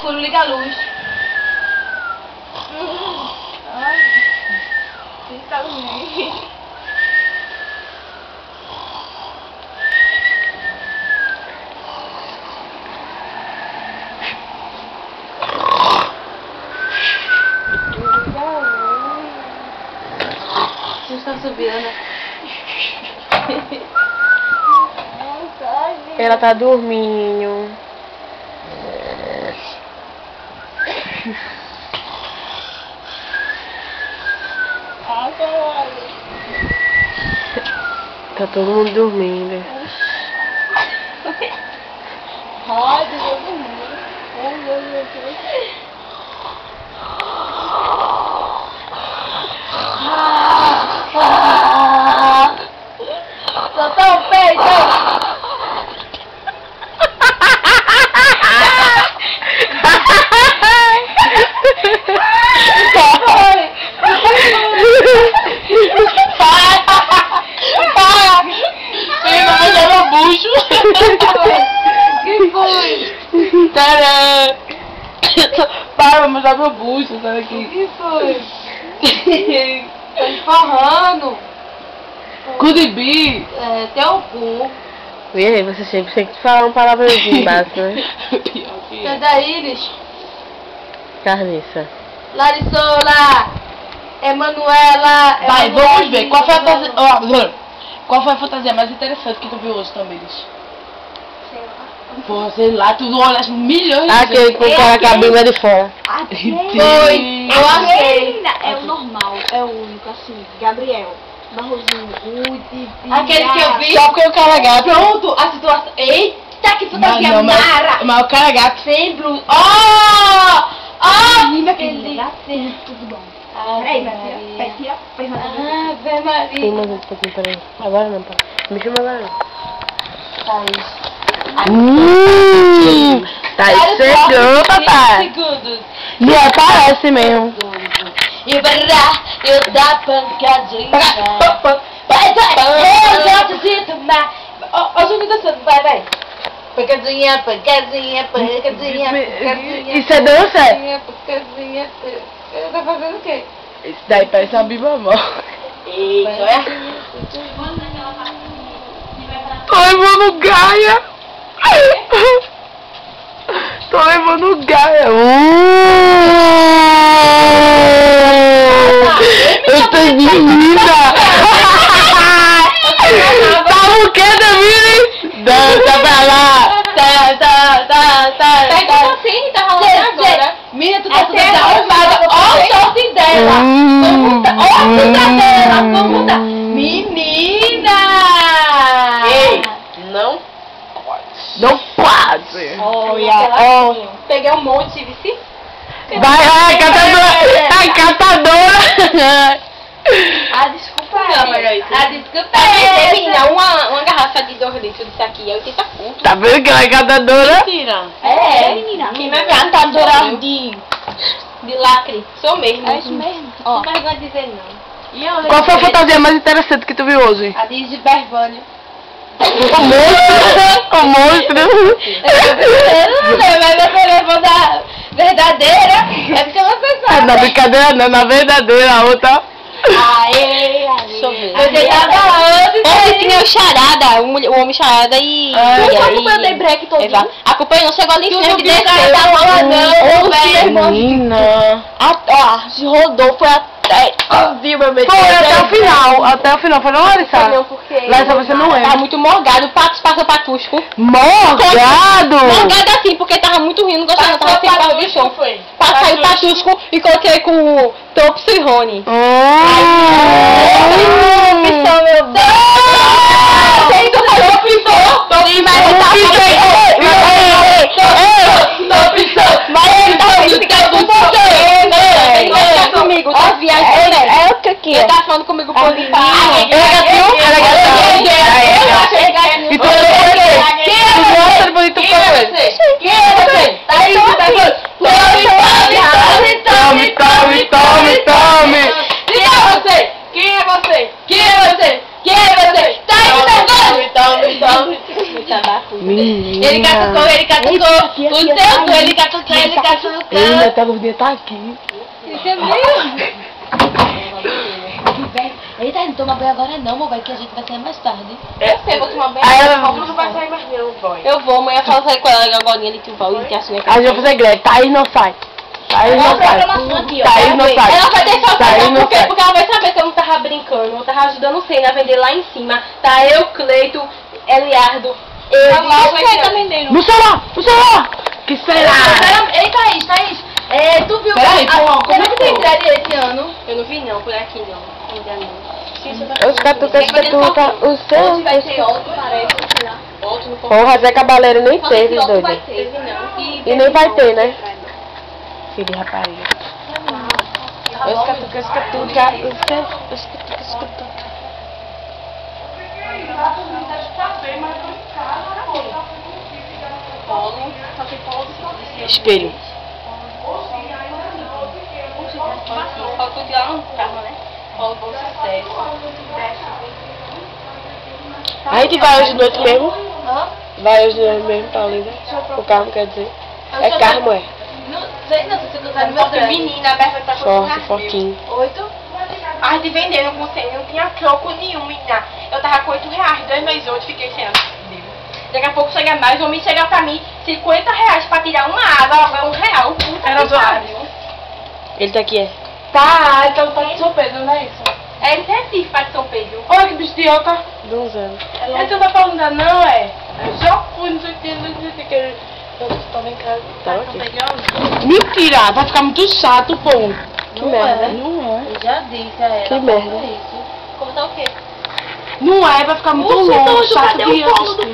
Escuro, liga a luz. Ai, fica ruim. Você está subindo, né? Ela tá dormindo. Tá todo mundo dormindo. Pode, eu dormi. Soltou o peito! Que foi? Tcharam! Para, vamos mostrar meu bucho, sabe aqui. Que foi? Tá esfarrando. Cudibi! É, teu cu. E aí, você sempre tem que falar uma palavrazinha básica, né? Sai daí, Iris. Carniça. Larisola. Emanuela. Vai, vamos ver. Qual foi a fantasia... Qual foi a fantasia mais interessante que tu viu hoje também, Iris? Pô, sei lá, tu olha milhões de Aquele com aquela cabinha de fora. Foi. Eu achei. É o normal, é o único, assim, Gabriel. Barrozinho, Udi, Aquele que eu vi. Só porque o cara é gato. Pronto, a situação. Eita, que fantasia mara. Mas o cara é gato. Sem blusa. Oh! Menina, aquele gatinho, tudo bom. Peraí, vai tirar. Ave Maria. Tem mais um pouquinho, peraí. Agora não, pá. Me chama agora não. Tá chegou, papai. Segundos. Me aparece mesmo. E bará, eu dá pancadinha. Eu já te sinto mais. Ó, Júnior dançando, vai. Pancadinha, pancadinha, pancadinha, pancadinha. Isso é dança? Pancadinha. Tá fazendo o quê? Isso daí parece uma bibamó. Eita, Tô levando Gaia. Tô levando Gaia. Eu tô linda. Tá o que, Damires? Dança pra lá. Tá. Pega assim, tá rolando agora. Menina, tu tá toda arrumada. Ó o short dela. Ó a bunda dela. Vamos dar. Menina! Ei, não pode. Não pode. Olha, peguei um monte, vice. Vai, catadora. Ah, desculpa. Desculpa. Menina, uma garrafa de 2 litros disso aqui é 80 conto. Tá vendo que ela é catadora? Mentira. É, menina. Quem vai ver a catadora de lacre? Sou mesmo. É isso mesmo. Ó. Não vai dizer não. E olha Qual foi a fantasia mais interessante que tu viu hoje? a de Bervânia. O monstro. O monstro. Eu não sei, mas eu levando a verdadeira. É porque você sabe. Na brincadeira não, na verdadeira, a outra. Aê. Eu já tava Ontem tinha o Charada, o homem Charada e... Tu acompanhou o break todo? Exato. Acompanhou, não chegou ali em Tu cima não que viu o cara desceu. da rua não, velho. Menina. Rodou, foi até... Viu, meu bebê? Foi até o final. Até o final. Foi não, Larissa? Não, porque... Larissa, você não Tá lembra. muito morgado, patos passa patusco. Morgado! Morgado assim, porque tava muito ruim, não gostava, tava sem carro de show. Saiu patusco e coloquei com Topos e Rony. Opção, meu Deus! Sim, mas ele tá mas ele tá ficando com você. Ele vai ficar comigo, tá viajando. É o que aqui? Ele tá falando comigo por limpar. E tu mostra bonito pra ele. Quem é você? Tá aí, você tá falando. Tome, tome, tome, tome. Quem é você? Quem é você? Quem é você? Quem é você? Tá aí, tá falando. tabaco. Menina. Ele catucou. O teu, ele catucou. Eita, a gordinha tá aqui. Isso é meio... Eita, não toma banho agora não, meu velho, que a gente vai sair mais tarde. Eu sei, vou tomar banho. Aí ela Não vai sair mais não, boy. Eu vou, amanhã eu falo com ela agora ali que o Val tem a sua Aí eu vou fazer greve. Tá aí não sai. Tá aí não sai. Tá aí não sai. Ela vai deixar o Tá aí canal não sai. porque ela vai saber que eu não tava brincando. Eu tava ajudando o Senna a vender lá em cima. Tá eu, Cleito, Eliardo, eu Você tá vendendo. No celular! No celular! Que será? Ei, Thaís. Tu viu Peraí, pô, como é que tem greve esse ano? Eu não vi não, por aqui não. Ainda não. Os catuca, o seu. Hoje vai ter outro, parece, sei lá. Outro no Porra, Zé Cabaleiro nem teve, Outro doido. vai ter. Teve não. E nem vai ter, né? Filho de rapariga. Os catuca, os catuca. Polo, só tem polo de Espelho. Faltou de lá no carro, né? Polo bom sucesso. A gente vai hoje de noite mesmo? Vai hoje de noite mesmo, Paulina? O carro quer dizer? É carro, é? Não sei não, se você não tá no meu Forte greve. menina, aberta tá Forte, fortinho. 8? A gente vendendo com 100, não tinha troco nenhum, menina. Eu tava com 8 reais, 2 vezes 8, fiquei sem. Daqui a pouco chega mais, o homem chega pra mim, 50 reais pra tirar uma água, é R$1. Puta Era que pariu. Ele tá aqui, é? Tá, então tá de São Pedro, não é isso? É de Recife, pra de São Pedro. Olha que bicho idiota. 2 anos. Você não tá falando ainda não, é? Eu já fui, não sei o que, não sei o que. Eu tô em casa. Tá aqui. Mentira! Vai ficar muito chato, pô. Que merda. Não é. Eu já disse a ela. Que merda. Isso. Cortar o quê? Não é, vai ficar muito longe, chato de assistir.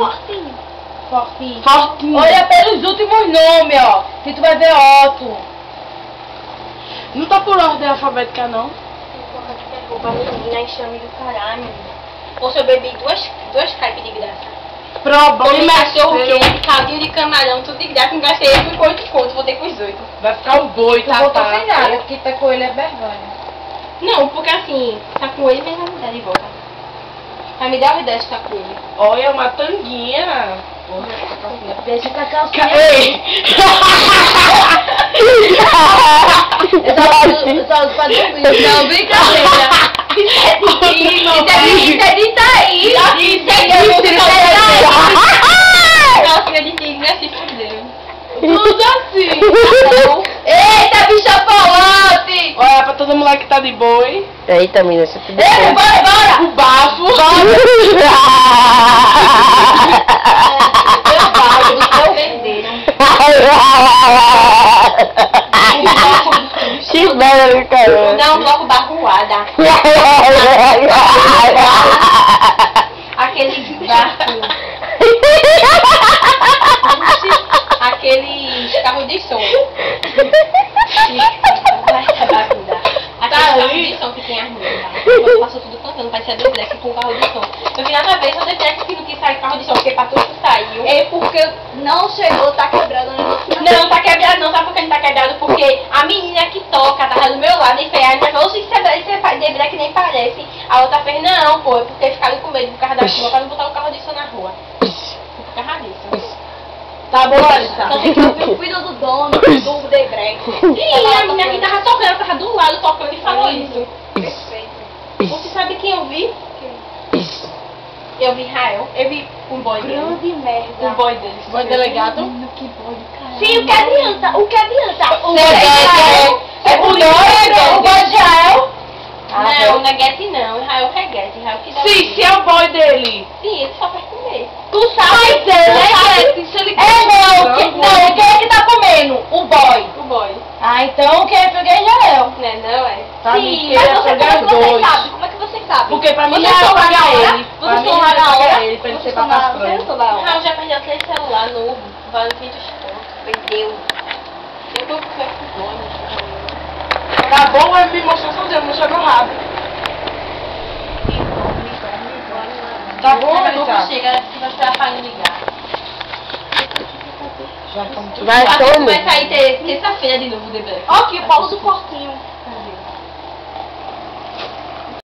Fortinho. Fortinho. Olha pelos últimos nomes, ó. Que tu vai ver Otto. Não tá por ordem alfabética, não? Roupa menina, enxame do caralho. Moço, eu bebi duas caipes de graça. Comi Problema cachorro é seu. quente, caldinho de camarão, tudo de graça. Não gastei com 8 contos, vou ter com os 8. Vai ficar um boi, Tu tá? voltou sem nada, porque tá com ele é vergonha. Não, porque assim, tá com ele, mas vai me dar de volta. Vai me dar uma ideia de estar com ele. Olha, uma tanguinha. Deixa essa calcinha. Ei! Eu só uso pra dormir. Não, brincadeira. Isso é de Thaís. Calcinha de tigre, né? Se fudeu. Tudo assim. Eita, bicha falante. Olha, pra todo moleque que tá de boi. Eita, menina, você tudo Ei, bora. O bafo. Não venderam. Que merda, cara. Não, bloco barruada. Aquele barco. Aqueles carros de som. Aqueles carros de som que tem as mulheres. Passou tudo cantando, parecia The Black com carro de som. Eu vi nada a ver, só The Black que não quis sair carro de som, porque pra tudo saiu. É porque não chegou, tá quebrado o negócio. Não, tá quebrado não, sabe por que não tá quebrado? Porque a menina que toca tava do meu lado e fez, a menina falou, se você faz The Black nem parece. A outra fez, não, pô, é porque ficaram com medo por causa da chuva pra não botar o carro de som na rua. Por causa disso. Tá bom, Larissa. Só tem que ouvir o filho do dono do Debreak. Sim, a menina que tava tocando, ela tava do lado tocando e falou isso. Você sabe quem eu vi? Eu vi Rael, eu vi um boy dele. Grande merda. Um boy deles. Boi delegado. Que boi do caralho. Sim, o que adianta? O que adianta? O É o o boy de Rael? Ah, Não, não é Guete não, Rael reguete, Rael que dá Sim, se é o boi dele. Sim, ele só faz comer. Tu sabe, se ele não, quem é que tá comendo? O boy. O boy. Ah, então quem é Freguês já é. Não é não, é? Pra Sim, mim, mas ele é você, pegar como é que você dois. sabe? Como é que você sabe? Porque pra mim Você é estão lá pagar na hora? ele. Pra Vocês mim estão lá é na pagar hora? ele, pra ele ser Vocês estão lá- papai vocês estão lá na hora? Rael já perdeu 3 celular novo, vale 20 pontos. Perdeu. Eu tô com vergonha. Tá bom, mas me mostrou sozinho, não mostrou meu rabo. Tá bom, Larissa? Chega, que vai ser a farinha ligar. Já tá muito Vai, Vai tome. sair terça-feira de novo, The Black. Ó, aqui o Paulo do Portinho.